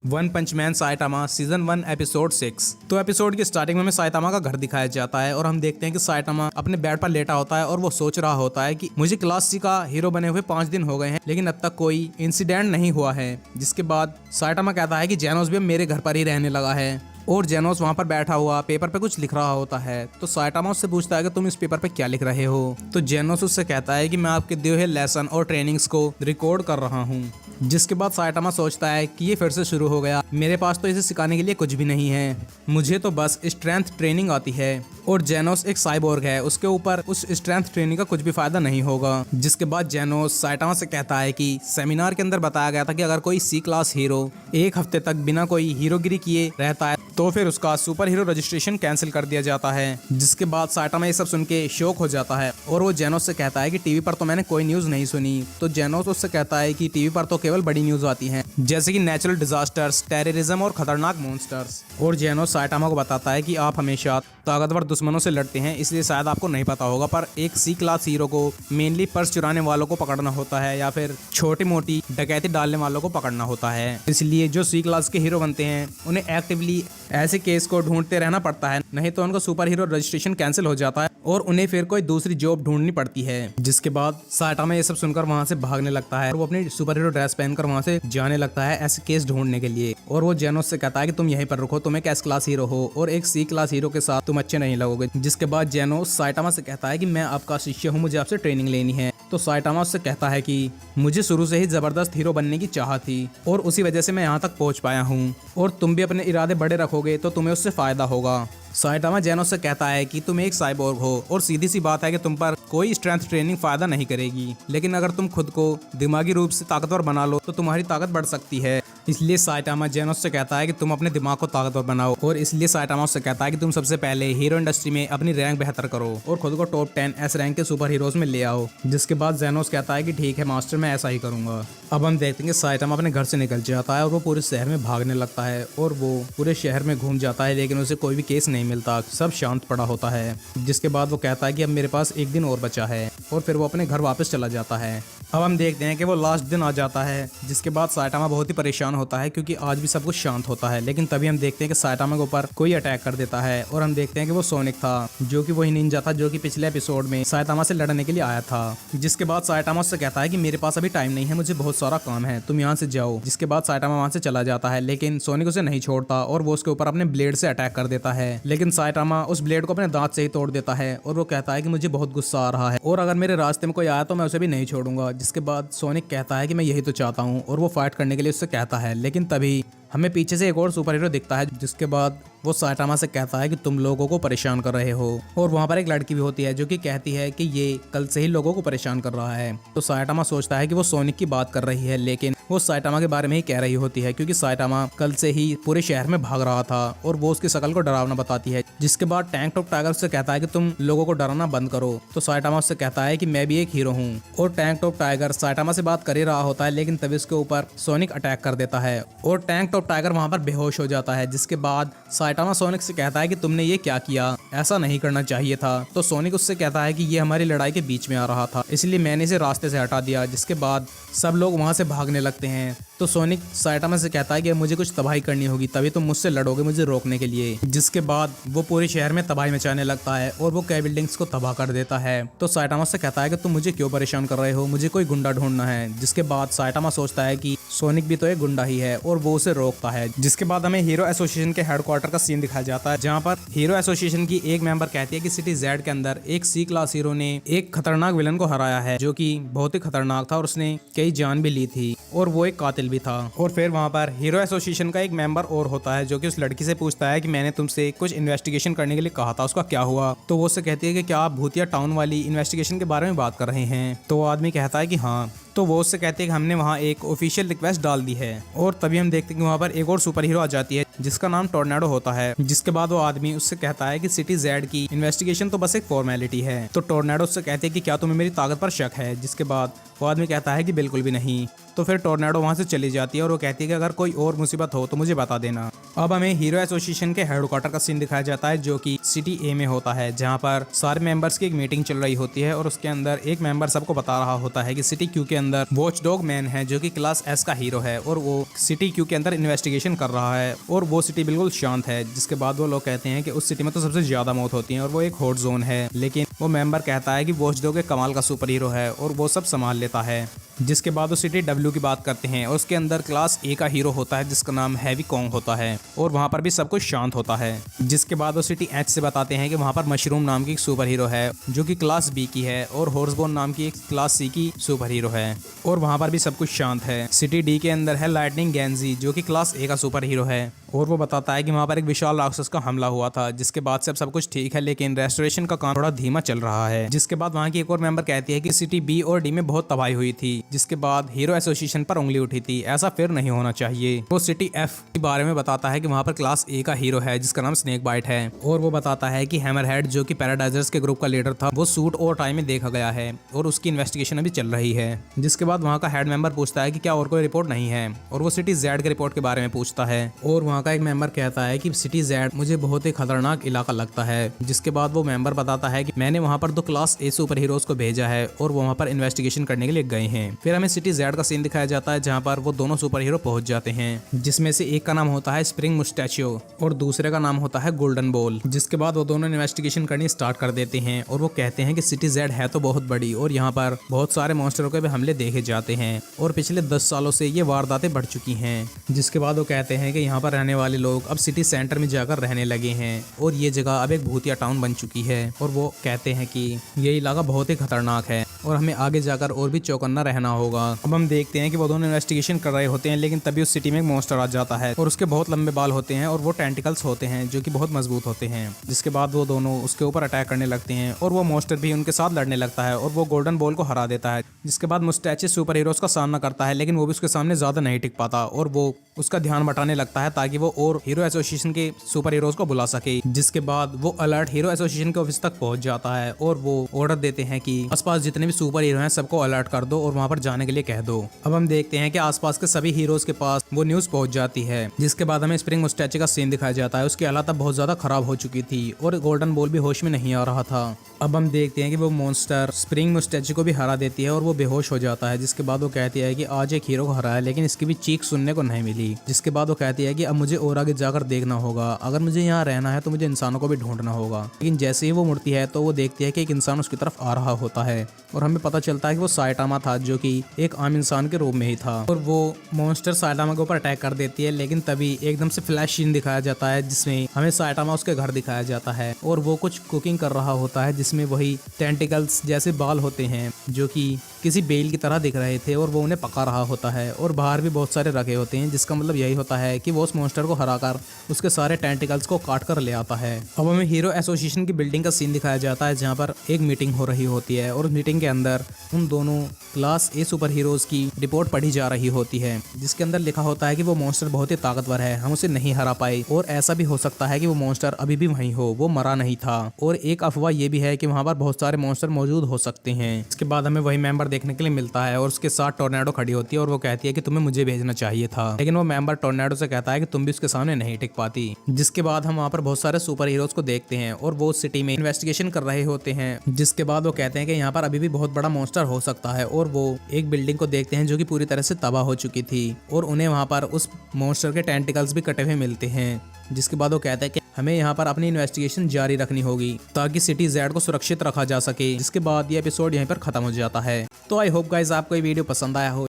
One पंच man Saitama season 1 episode 6। तो episode की starting में हमें साइटामा का घर दिखाया जाता है और हम देखते हैं कि साइटामा अपने बेड पर लेटा होता है और वो सोच रहा होता है कि मुझे क्लास सी का हीरो बने हुए 5 दिन हो गए हैं लेकिन अब तक कोई इंसिडेंट नहीं हुआ है। जिसके बाद साइटामा कहता है कि जेनोस भी मेरे घर पर ही रहने लगा है और जेनोस वहाँ पर बैठा हुआ पेपर पे कुछ लिख रहा होता है। तो साइटामा उससे पूछता है कि तुम इस पेपर पे क्या लिख रहे हो। तो जेनोस उससे कहता है कि मैं आपके दिए हुए लेसन और ट्रेनिंग्स को रिकॉर्ड कर रहा हूँ। जिसके बाद साइटामा सोचता है कि ये फिर से शुरू हो गया, मेरे पास तो इसे सिखाने के लिए कुछ भी नहीं है, मुझे तो बस स्ट्रेंथ ट्रेनिंग आती है। और जेनोस एक साइबोर्ग है, उसके ऊपर उस स्ट्रेंथ ट्रेनिंग का कुछ भी फायदा नहीं होगा। जिसके बाद जेनोस साइटामा से कहता है कि सेमिनार के अंदर बताया गया था कि अगर कोई सी क्लास हीरो 1 हफ्ते तक बिना कोई हीरोगिरी किए रहता है तो फिर उसका सुपर हीरो रजिस्ट्रेशन कैंसिल कर दिया जाता है। जिसके बाद साइटामा ये सब सुन के शॉक हो जाता है और वो जेनोस से कहता है कि टीवी पर तो मैंने कोई न्यूज नहीं सुनी। तो जेनोस उससे कहता है कि टीवी पर तो केवल बड़ी न्यूज आती हैं, जैसे कि नेचुरल डिजास्टर्स, टेररिज्म और खतरनाक मॉन्स्टर्स। और जेनोस साइटामा को बताता है कि आप हमेशा ताकतवर दुश्मनों से लड़ते हैं, इसलिए शायद आपको नहीं पता होगा, पर एक सी क्लास हीरो को मेनली पर्स चुराने वालों को पकड़ना होता है या फिर छोटी मोटी डकैती डालने वालों को पकड़ना होता है। इसलिए जो सी क्लास के हीरो बनते हैं उन्हें एक्टिवली ऐसे केस को ढूंढते रहना पड़ता है, नहीं तो उनका सुपर हीरो रजिस्ट्रेशन कैंसिल हो जाता है और उन्हें फिर कोई दूसरी जॉब ढूंढनी पड़ती है। जिसके बाद साइटामा ये सब सुनकर वहां से भागने लगता है और वो अपनी सुपर हीरो ड्रेस पहनकर वहां से जाने लगता है ऐसे केस ढूंढने के लिए। और वो जेनोस से कहता है कि तुम यहीं पर रुको, तुम एक एस क्लास हीरो हो और एक सी क्लास हीरो के साथ तुम अच्छे नहीं लगोगे। जिसके बाद जेनोस साइटामा से कहता है कि मैं आपका शिष्य हूँ, मुझे आपसे ट्रेनिंग लेनी है। तो साइटामा उससे कहता है कि मुझे शुरू से ही जबरदस्त हीरो बनने की चाह थी और उसी वजह से मैं यहाँ तक पहुँच पाया हूँ और तुम भी अपने इरादे बड़े रखोगे तो तुम्हें उससे फायदा होगा। साइटामा जेनोस से कहता है कि तुम एक साइबोर्ग हो और सीधी सी बात है कि तुम पर कोई स्ट्रेंथ ट्रेनिंग फायदा नहीं करेगी, लेकिन अगर तुम खुद को दिमागी रूप से ताकतवर बना लो तो तुम्हारी ताकत बढ़ सकती है। इसलिए साइटामा जेनोस से कहता है कि तुम अपने दिमाग को ताकतवर बनाओ और इसलिए साइटामा से कहता है कि तुम सबसे पहले हीरो इंडस्ट्री में अपनी रैंक बेहतर करो और खुद को टॉप 10 एस रैंक के सुपर हीरोज में ले आओ। जिसके बाद जेनोस कहता है कि ठीक है मास्टर, मैं ऐसा ही करूंगा। अब हम देखते हैं कि साइटामा अपने घर से निकल जाता है और वो पूरे शहर में भागने लगता है और वो पूरे शहर में घूम जाता है, लेकिन उसे कोई भी केस नहीं मिलता, सब शांत पड़ा होता है। जिसके बाद वो कहता है कि अब मेरे पास 1 दिन और बचा है और फिर वो अपने घर वापस चला जाता है। अब हम देखते हैं कि वो लास्ट दिन आ जाता है। जिसके बाद साइटामा बहुत ही परेशान होता है क्योंकि आज भी सब कुछ शांत होता है, लेकिन तभी हम देखते हैं कि साइटामा के ऊपर कोई अटैक कर देता है और हम देखते हैं कि वो सोनिक था, जो कि वही निंजा था जो कि पिछले एपिसोड में साइटामा से लड़ने के लिए आया था। जिसके बाद साइटामा उससे कहता है कि मेरे पास अभी टाइम नहीं है, मुझे बहुत सारा काम है, तुम यहाँ से जाओ। जिसके बाद साइटामा वहाँ से चला जाता है, लेकिन सोनिक उसे नहीं छोड़ता और वो उसके ऊपर अपने ब्लेड से अटैक कर देता है, लेकिन साइटामा उस ब्लेड को अपने दांत से ही तोड़ देता है और वो कहता है कि मुझे बहुत गुस्सा आ रहा है और अगर मेरे रास्ते में कोई आया तो मैं उसे भी नहीं छोड़ूंगा। जिसके बाद सोनिक कहता है कि मैं यही तो चाहता हूँ और वो फाइट करने के लिए उससे कहता है, लेकिन तभी हमें पीछे से एक और सुपर हीरो दिखता है। जिसके बाद वो साइटामा से कहता है कि तुम लोगों को परेशान कर रहे हो और वहाँ पर एक लड़की भी होती है जो कि कहती है कि ये कल से ही लोगों को परेशान कर रहा है। तो साइटामा सोचता है कि वो सोनिक की बात कर रही है, लेकिन वो साइटामा के बारे में ही कह रही होती है क्योंकि साइटामा कल से ही पूरे शहर में भाग रहा था और वो उसकी शकल को डरावना बताती है। जिसके बाद टैंक टॉप टाइगर से कहता है कि तुम लोगों को डराना बंद करो। तो साइटामा उससे कहता है कि मैं भी एक हीरो हूँ और टैंक टॉप टाइगर साइटामा से बात कर ही रहा होता है, लेकिन तभी उसके ऊपर सोनिक अटैक कर देता है और टैंक टॉप टाइगर वहाँ पर बेहोश हो जाता है। जिसके बाद साइटामा सोनिक से कहता है कि तुमने ये क्या किया, ऐसा नहीं करना चाहिए था। तो सोनिक उससे कहता है कि ये हमारी लड़ाई के बीच में आ रहा था, इसलिए मैंने इसे रास्ते से हटा दिया। जिसके बाद सब लोग वहां से भागने लगते हैं। तो सोनिक साइटामा से कहता है कि मुझे कुछ तबाही करनी होगी, तभी तुम मुझसे लड़ोगे मुझे रोकने के लिए। जिसके बाद वो पूरे शहर में तबाही मचाने लगता है और वो कई बिल्डिंग्स को तबाह कर देता है। तो साइटामा से कहता है कि तुम मुझे क्यों परेशान कर रहे हो, मुझे कोई गुंडा ढूंढना है। जिसके बाद साइटामा सोचता है कि सोनिक भी तो एक गुंडा ही है और वो उसे रोकता है। जिसके बाद हमें हीरो एसोसिएशन के हेडक्वार्टर का सीन दिखाया जाता है, जहाँ पर हीरो एसोसिएशन की एक मेंबर कहती है कि सिटी जेड के अंदर एक सी क्लास हीरो ने एक खतरनाक विलन को हराया है जो कि बहुत ही खतरनाक था और उसने कई जान भी ली थी और वो एक कातिल भी था। और फिर वहाँ पर हीरो एसोसिएशन का एक मेंबर और होता है जो कि उस लड़की से पूछता है कि मैंने तुमसे कुछ इन्वेस्टिगेशन करने के लिए कहा था, उसका क्या हुआ। तो वो उससे कहती है कि क्या आप भूतिया टाउन वाली इन्वेस्टिगेशन के बारे में बात कर रहे हैं। तो वो आदमी कहता है कि हाँ। तो वो उससे कहते हैं कि हमने वहाँ एक ऑफिशियल रिक्वेस्ट डाल दी है और तभी हम देखते हैं कि वहाँ पर एक और सुपर हीरो आ जाती है जिसका नाम टोर्नेडो होता है। जिसके बाद वो आदमी उससे कहता है कि सिटी जेड की इन्वेस्टिगेशन तो बस एक फॉर्मेलिटी है। तो टोर्नेडो उससे कहते हैं कि क्या तुम्हें मेरी ताकत पर शक है। जिसके बाद वो आदमी कहता है कि बिल्कुल भी नहीं। तो फिर टोर्नेडो वहाँ से चली जाती है और वो कहती है कि अगर कोई और मुसीबत हो तो मुझे बता देना। अब हमें हीरो एसोसिएशन के हेडक्वार्टर का सीन दिखाया जाता है जो कि सिटी ए में होता है, जहाँ पर सारे मेंबर्स की एक मीटिंग चल रही होती है और उसके अंदर एक मेंबर सबको बता रहा होता है कि सिटी क्यू के अंदर वॉच डॉग मैन है जो कि क्लास एस का हीरो है और वो सिटी क्यू के अंदर इन्वेस्टिगेशन कर रहा है और वो सिटी बिल्कुल शांत है। जिसके बाद वो लोग कहते हैं कि उस सिटी में तो सबसे ज्यादा मौत होती है और वो एक हॉट जोन है, लेकिन वो मेंबर कहता है कि वॉच डॉग एक कमाल का सुपर हीरो है और वो सब संभाल लेता है। जिसके बाद वो सिटी डब्ल्यू की बात करते हैं और उसके अंदर क्लास ए का हीरो होता है जिसका नाम हैवी कॉन्ग होता है और वहाँ पर भी सब कुछ शांत होता है। जिसके बाद वो सिटी एच से बताते हैं कि वहाँ पर मशरूम नाम की एक सुपर हीरो है जो कि क्लास बी की है और हॉर्सबोन नाम की एक क्लास सी की सुपर हीरो है और वहाँ पर भी सब कुछ शांत है। सिटी डी के अंदर है लाइटनिंग गैंजी जो कि क्लास ए का सुपर हीरो है और वो बताता है कि वहाँ पर एक विशाल राक्षस का हमला हुआ था। जिसके बाद से अब सब कुछ ठीक है लेकिन रेस्टोरेशन का काम थोड़ा धीमा चल रहा है। जिसके बाद वहाँ की एक और मेंबर कहती है कि सिटी बी और डी में बहुत तबाही हुई थी। जिसके बाद हीरो एसोसिएशन पर उंगली उठी थी, ऐसा फिर नहीं होना चाहिए। वो सिटी एफ के बारे में बताता है कि वहाँ पर क्लास ए का हीरो है जिसका नाम स्नेक बाइट है और वो बताता है कि हैमरहेड जो कि पैराडाइजर्स के ग्रुप का लीडर था वो सूट और टाई में देखा गया है और उसकी इन्वेस्टिगेशन अभी चल रही है। जिसके बाद वहाँ का हेड मेंबर पूछता है कि क्या और कोई रिपोर्ट नहीं है और वो सिटी जेड के रिपोर्ट के बारे में पूछता है और वहाँ का एक मेंबर कहता है कि सिटी जेड मुझे बहुत ही खतरनाक इलाका लगता है। जिसके बाद वो मेंबर बताता है कि मैंने वहाँ पर 2 क्लास ए सुपर हीरोज को भेजा है और वो वहाँ पर इन्वेस्टिगेशन करने के लिए गए हैं। फिर हमें सिटी जेड का सीन दिखाया जाता है जहाँ पर वो दोनों सुपर हीरो पहुंच जाते हैं, जिसमें से एक का नाम होता है स्प्रिंग मुस्टैचियो और दूसरे का नाम होता है गोल्डन बॉल। जिसके बाद वो दोनों इन्वेस्टिगेशन करनी स्टार्ट कर देते हैं और वो कहते हैं कि सिटी जेड है तो बहुत बड़ी और यहाँ पर बहुत सारे मॉन्स्टरों के भी हमले देखे जाते हैं और पिछले 10 सालों से ये वारदातें बढ़ चुकी हैं। जिसके बाद वो कहते हैं कि यहाँ पर रहने वाले लोग अब सिटी सेंटर में जाकर रहने लगे हैं और ये जगह अब एक भूतिया टाउन बन चुकी है और वो कहते हैं कि ये इलाका बहुत ही खतरनाक है और हमें आगे जाकर और भी चौकन्ना रहना होगा। अब हम देखते हैं कि वो दोनों इन्वेस्टिगेशन कर रहे होते हैं लेकिन तभी उस सिटी में एक मॉन्स्टर आ जाता है और उसके बहुत लंबे बाल होते हैं और वो टेंटिकल्स होते हैं जो कि बहुत मजबूत होते हैं। जिसके बाद वो दोनों उसके ऊपर अटैक करने लगते हैं और वो मॉन्स्टर भी उनके साथ लड़ने लगता है और वो गोल्डन बॉल को हरा देता है। जिसके बाद मुस्टैचियो सुपर हीरोज का सामना करता है लेकिन वो भी उसके सामने ज्यादा नहीं टिक पाता और वो उसका ध्यान बटाने लगता है ताकि वो और हीरो एसोसिएशन के सुपर हीरोज को बुला सके। जिसके बाद वो अलर्ट हीरो एसोसिएशन के ऑफिस तक पहुंच जाता है और वो ऑर्डर देते हैं कि आसपास जितने भी सुपर हीरो हैं सबको अलर्ट कर दो और वहां पर जाने के लिए कह दो। अब हम देखते हैं कि आसपास के सभी हीरोज के पास वो न्यूज पहुंच जाती है। जिसके बाद हमें स्प्रिंग मुस्टैचियो का सीन दिखाया जाता है। उसकी हालत अब बहुत ज्यादा खराब हो चुकी थी और गोल्डन बॉल भी होश में नहीं आ रहा था। अब हम देखते हैं कि वो मॉन्स्टर स्प्रिंग मुस्टैचियो को भी हरा देती है और वो बेहोश हो जाता है। जिसके बाद वो कहती है कि आज एक हीरो को हराया है लेकिन इसकी भी चीख सुनने को नहीं मिली। जिसके बाद वो कहती है कि अब मुझे और आगे जाकर देखना होगा, अगर मुझे यहाँ रहना है तो मुझे इंसानों को भी ढूंढना होगा। लेकिन जैसे ही वो मुड़ती है तो वो देखती है कि एक इंसान उसकी तरफ आ रहा होता है और हमें पता चलता है कि वो साइटामा था जो कि एक आम इंसान के रूप में ही था और वो मॉन्स्टर साइटामा के ऊपर अटैक कर देती है। लेकिन तभी एकदम से फ्लैश सीन दिखाया जाता है जिसमें हमें साइटामा उसके घर दिखाया जाता है और वो कुछ कुकिंग कर रहा होता है जिसमें वही टेंटिकल्स जैसे बाल होते हैं जो कि किसी बेल की तरह दिख रहे थे और वो उन्हें पका रहा होता है और बाहर भी बहुत सारे रखे होते हैं। जिसका मतलब यही होता है कि वो उस मॉन्स्टर को हराकर उसके सारे टेंटिकल्स को काट कर ले आता है। अब हमें हीरो एसोसिएशन की बिल्डिंग का सीन दिखाया जाता है जहाँ पर एक मीटिंग हो रही होती है और मीटिंग के अंदर उन दोनों क्लास ए सुपर हीरोज की रिपोर्ट पढ़ी जा रही होती है जिसके अंदर लिखा होता है कि वो मॉन्स्टर बहुत ही ताकतवर है, हम उसे नहीं हरा पाए और ऐसा भी हो सकता है कि वो मॉन्स्टर अभी भी वहीं हो, वो मरा नहीं था और एक अफवाह ये भी है कि वहाँ पर बहुत सारे मॉन्स्टर मौजूद हो सकते हैं। इसके बाद हमें वही मेंबर देखने के लिए मिलता है और उसके साथ टोर्नेडो खड़ी होती है और वो कहती है कि तुम्हें मुझे भेजना चाहिए था, लेकिन वो मेंबर टोर्नेडो से कहता है कि तुम भी उसके सामने नहीं टिक पाती। जिसके बाद हम वहाँ पर बहुत सारे सुपर हीरोज को देखते हैं और वो सिटी में इन्वेस्टिगेशन कर रहे होते हैं। जिसके बाद वो कहते हैं कि यहाँ पर अभी भी बहुत बड़ा मॉन्स्टर हो सकता है और वो एक बिल्डिंग को देखते हैं जो कि पूरी तरह से तबाह हो चुकी थी और उन्हें वहाँ पर उस मॉन्स्टर के टेंटिकल्स भी कटे हुए मिलते हैं। जिसके बाद वो कहता है कि हमें यहाँ पर अपनी इन्वेस्टिगेशन जारी रखनी होगी ताकि सिटी जेड को सुरक्षित रखा जा सके। जिसके बाद ये एपिसोड यहीं पर खत्म हो जाता है। तो आई होप गाइज आपको ये वीडियो पसंद आया हो।